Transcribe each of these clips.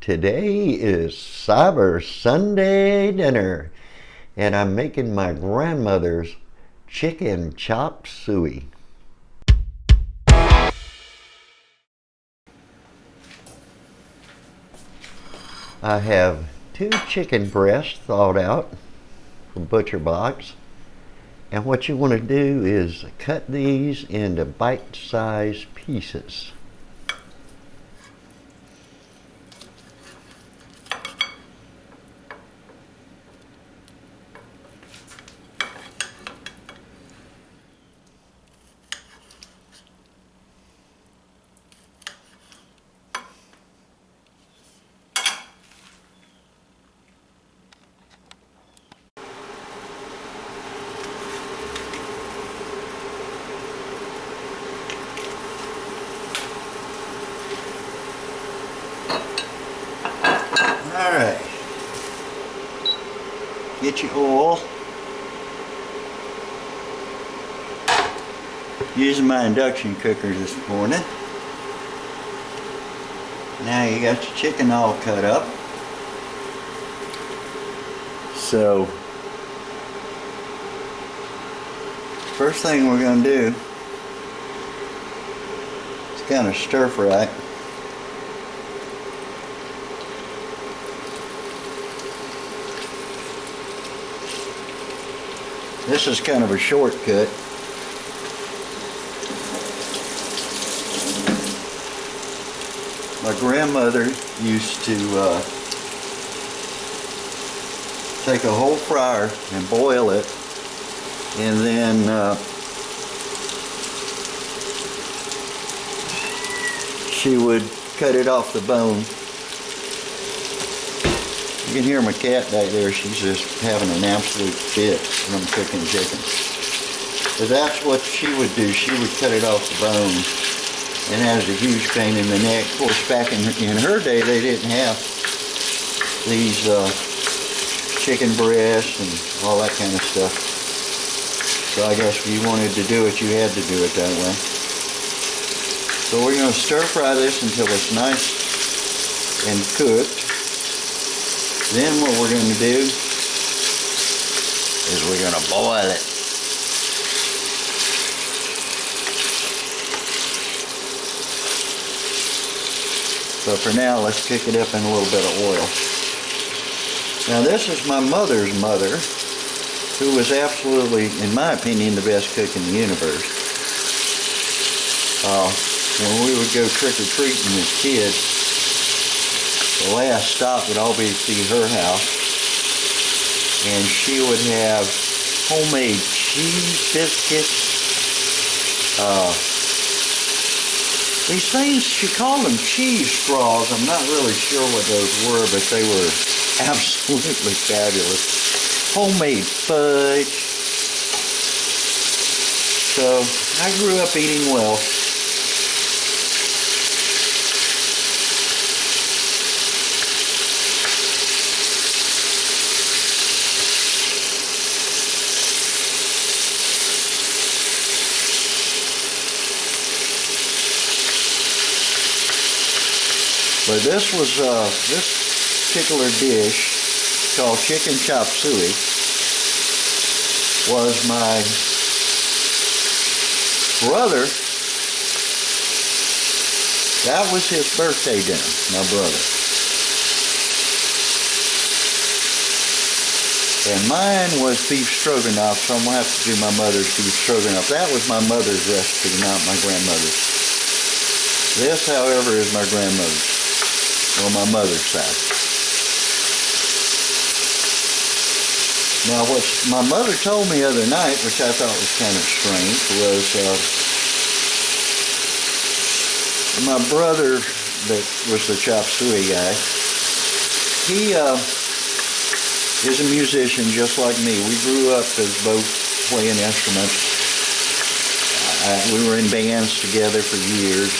Today is Cyber Sunday dinner, and I'm making my grandmother's chicken chop suey. I have 2 chicken breasts thawed out from Butcherbox, and what you want to do is cut these into bite-sized pieces. Alright, get your oil. Using my induction cooker this morning. Now you got your chicken all cut up. So, first thing we're going to do is kind of stir fry. This is kind of a shortcut. My grandmother used to take a whole fryer and boil it, and then she would cut it off the bone. You can hear my cat back there. She's just having an absolute fit when I'm cooking chicken. But that's what she would do. She would cut it off the bone, and that was a huge pain in the neck. Of course, back in her day, they didn't have these chicken breasts and all that kind of stuff. So I guess if you wanted to do it, you had to do it that way. So we're going to stir fry this until it's nice and cooked. Then what we're going to do is we're going to boil it. So for now, let's cook it up in a little bit of oil. Now this is my mother's mother, who was absolutely, in my opinion, the best cook in the universe. When we would go trick-or-treating as kids, the last stop would always be her house, and she would have homemade cheese biscuits. These things, she called them cheese straws. I'm not really sure what those were, but they were absolutely fabulous. Homemade fudge. So I grew up eating well. But this particular dish, called chicken chop suey, was my brother. That was his birthday dinner, my brother. And mine was beef stroganoff, so I'm going to have to do my mother's beef stroganoff. That was my mother's recipe, not my grandmother's. This, however, is my grandmother's, on my mother's side. Now, what my mother told me the other night, which I thought was kind of strange, was my brother that was the chop suey guy, he is a musician just like me. We grew up as both playing instruments. We were in bands together for years.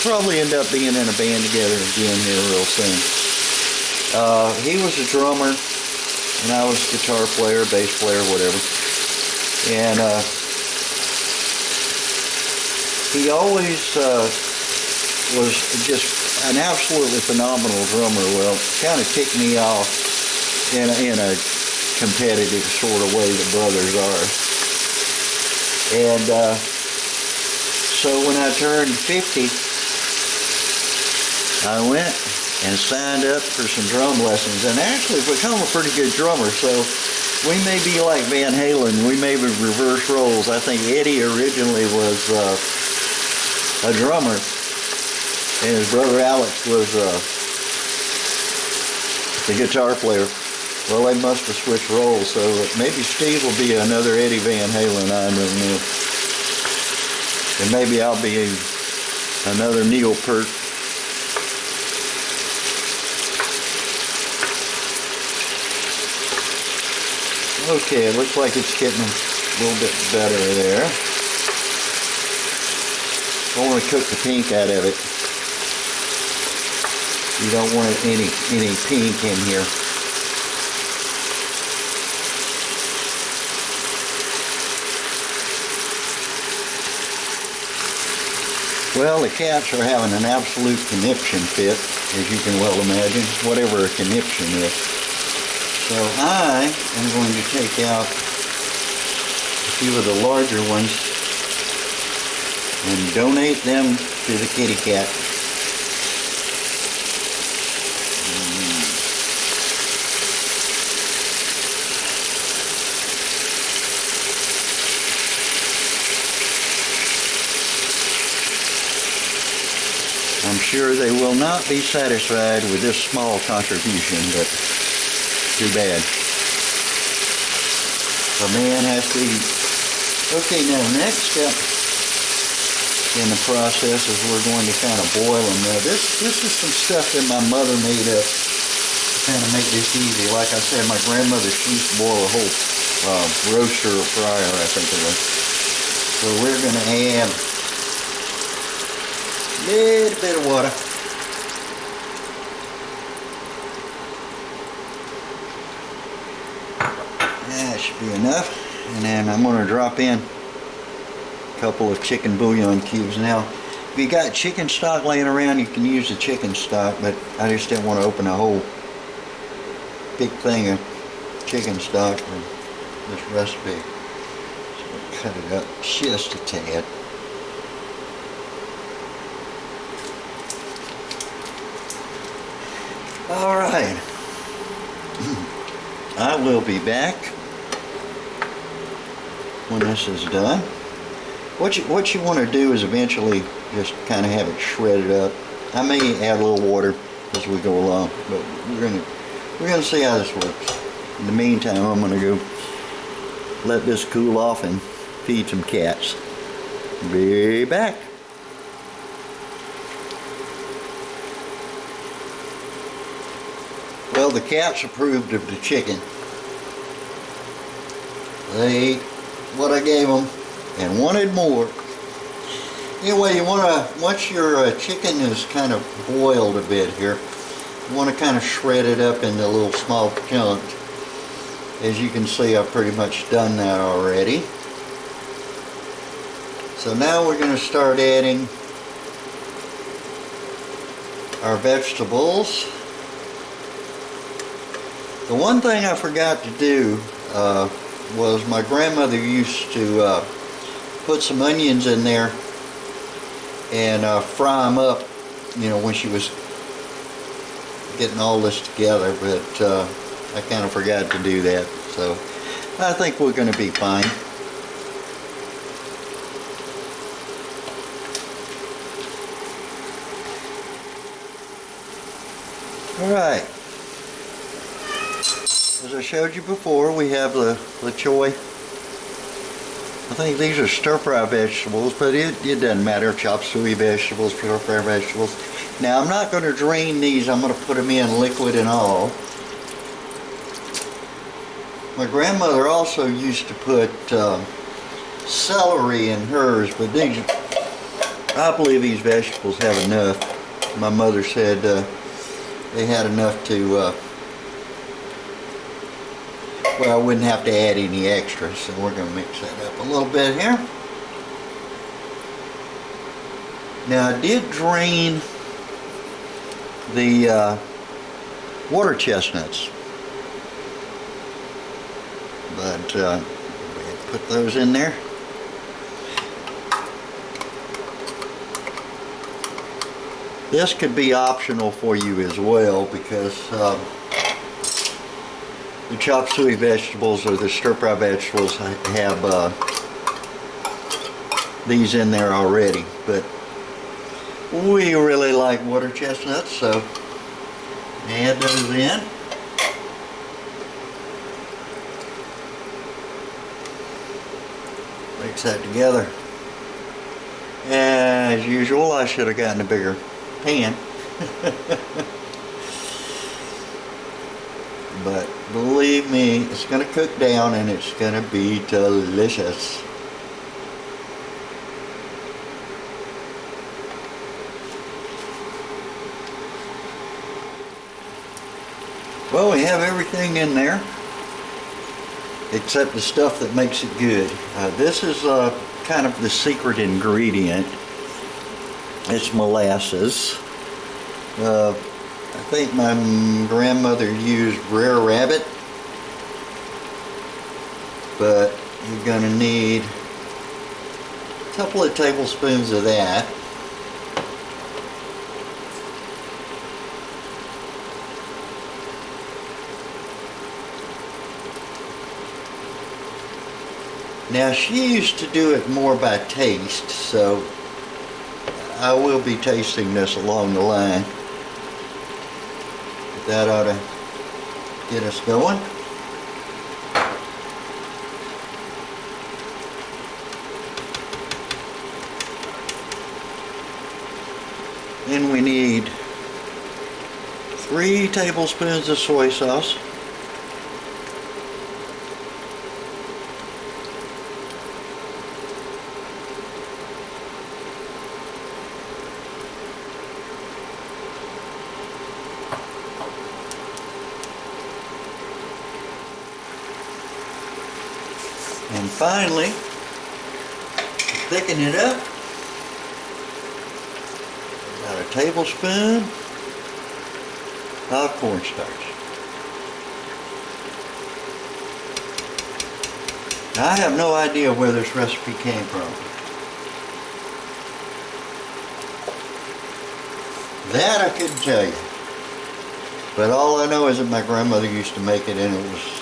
Probably end up being in a band together again here real soon. He was a drummer, and I was a guitar player, bass player, whatever. And he always was just an absolutely phenomenal drummer. Well, kind of ticked me off in a competitive sort of way the brothers are. And so when I turned 50, I went and signed up for some drum lessons and actually become a pretty good drummer. So we may be like Van Halen, we may be reverse roles. I think Eddie originally was a drummer and his brother Alex was the guitar player. Well, they must have switched roles, so maybe Steve will be another Eddie Van Halen, I don't know. And maybe I'll be another Neil Peart. Okay, it looks like it's getting a little bit better there. I want to cook the pink out of it. You don't want any pink in here. Well, the cats are having an absolute conniption fit, as you can well imagine, whatever a conniption is. So I am going to take out a few of the larger ones and donate them to the kitty cat. I'm sure they will not be satisfied with this small contribution, but too bad. A man has to eat. Okay, now next step in the process is we're going to kind of boil them. Now this is some stuff that my mother made up to kind of make this easy. Like I said, my grandmother, she used to boil a whole roaster or fryer, I think it was. So we're going to add little bit of water. That should be enough. And then I'm going to drop in a couple of chicken bouillon cubes. Now, if you got chicken stock laying around, you can use the chicken stock, but I just didn't want to open a whole big thing of chicken stock for this recipe. So cut it up just a tad. All right, I will be back when this is done. What you want to do is eventually just kind of have it shredded up. I may add a little water as we go along, but we're gonna see how this works. In the meantime, I'm gonna go let this cool off and feed some cats. Be back. Well, the cats approved of the chicken. They ate what I gave them and wanted more. Anyway, you want to, once your chicken is kind of boiled a bit here, you want to kind of shred it up into little small chunks. As you can see, I've pretty much done that already. So now we're going to start adding our vegetables. The one thing I forgot to do was my grandmother used to put some onions in there and fry them up, you know, when she was getting all this together, but I kind of forgot to do that, so I think we're going to be fine. Alright, as I showed you before, we have the choy. I think these are stir-fry vegetables, but it doesn't matter. Chop suey vegetables, stir-fry vegetables. Now, I'm not going to drain these. I'm going to put them in liquid and all. My grandmother also used to put celery in hers, but these, I believe these vegetables have enough. My mother said they had enough to, well, I wouldn't have to add any extra, so we're going to mix that up a little bit here. Now, I did drain the water chestnuts. But we put those in there. This could be optional for you as well, because the chopped suey vegetables or the stir-fry vegetables have these in there already. But we really like water chestnuts, so add those in. Mix that together. As usual, I should have gotten a bigger pan. But believe me, it's going to cook down and it's going to be delicious. Well, we have everything in there except the stuff that makes it good. This is kind of the secret ingredient. It's molasses. I think my grandmother used rare rabbit, but you're going to need a couple of tablespoons of that. Now, she used to do it more by taste, so I will be tasting this along the line. But that ought to get us going. Then we need 3 tablespoons of soy sauce. And finally, to thicken it up, about a tablespoon of cornstarch. Now, I have no idea where this recipe came from. That I couldn't tell you. But all I know is that my grandmother used to make it, and it was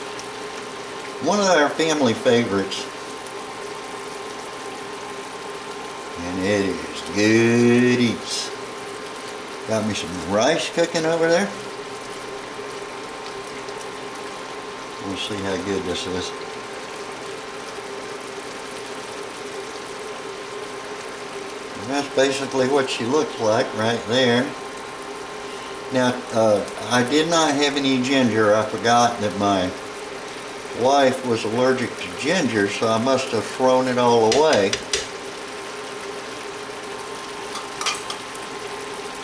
one of our family favorites. And it is good eats. Got me some rice cooking over there. We'll see how good this is. And that's basically what she looks like right there. Now, I did not have any ginger. I forgot that my wife was allergic to ginger, so I must have thrown it all away.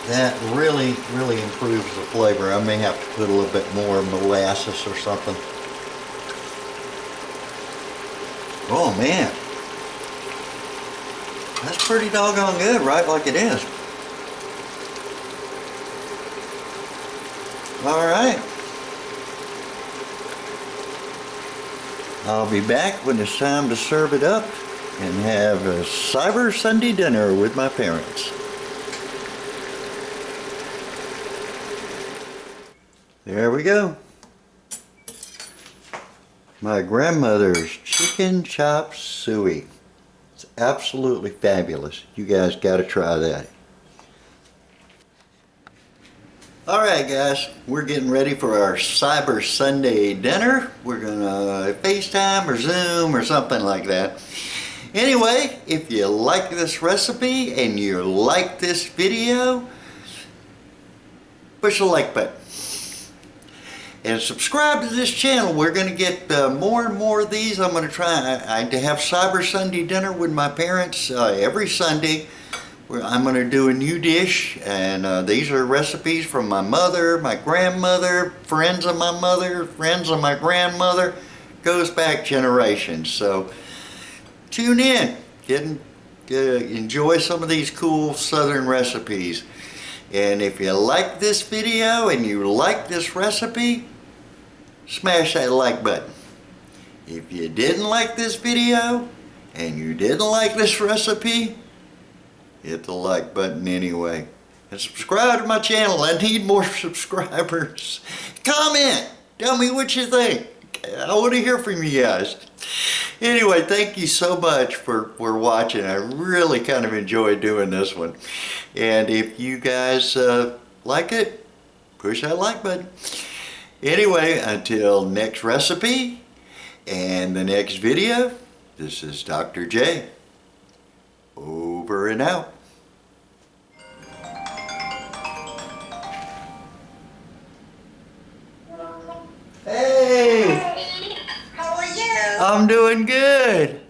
That really improves the flavor. I may have to put a little bit more molasses or something. Oh man, that's pretty doggone good, right? Like it is. All right. I'll be back when it's time to serve it up and have a Cyber Sunday dinner with my parents. There we go. My grandmother's chicken chop suey. It's absolutely fabulous. You guys got to try that. Alright guys, we're getting ready for our Cyber Sunday dinner. We're gonna FaceTime or Zoom or something like that. Anyway, if you like this recipe and you like this video, push the like button. And subscribe to this channel. We're going to get more and more of these. I'm going to try. I have Cyber Sunday dinner with my parents every Sunday. I'm going to do a new dish, and these are recipes from my mother, my grandmother, friends of my mother, friends of my grandmother. Goes back generations. So tune in. Enjoy some of these cool southern recipes. And if you like this video and you like this recipe, smash that like button. If you didn't like this video and you didn't like this recipe, hit the like button anyway. And subscribe to my channel. I need more subscribers. Comment. Tell me what you think. I want to hear from you guys. Anyway, thank you so much for watching. I really kind of enjoyed doing this one. And if you guys like it, push that like button. Anyway, until next recipe and the next video, this is Dr. J. Over and out. Hey! How are you? I'm doing good.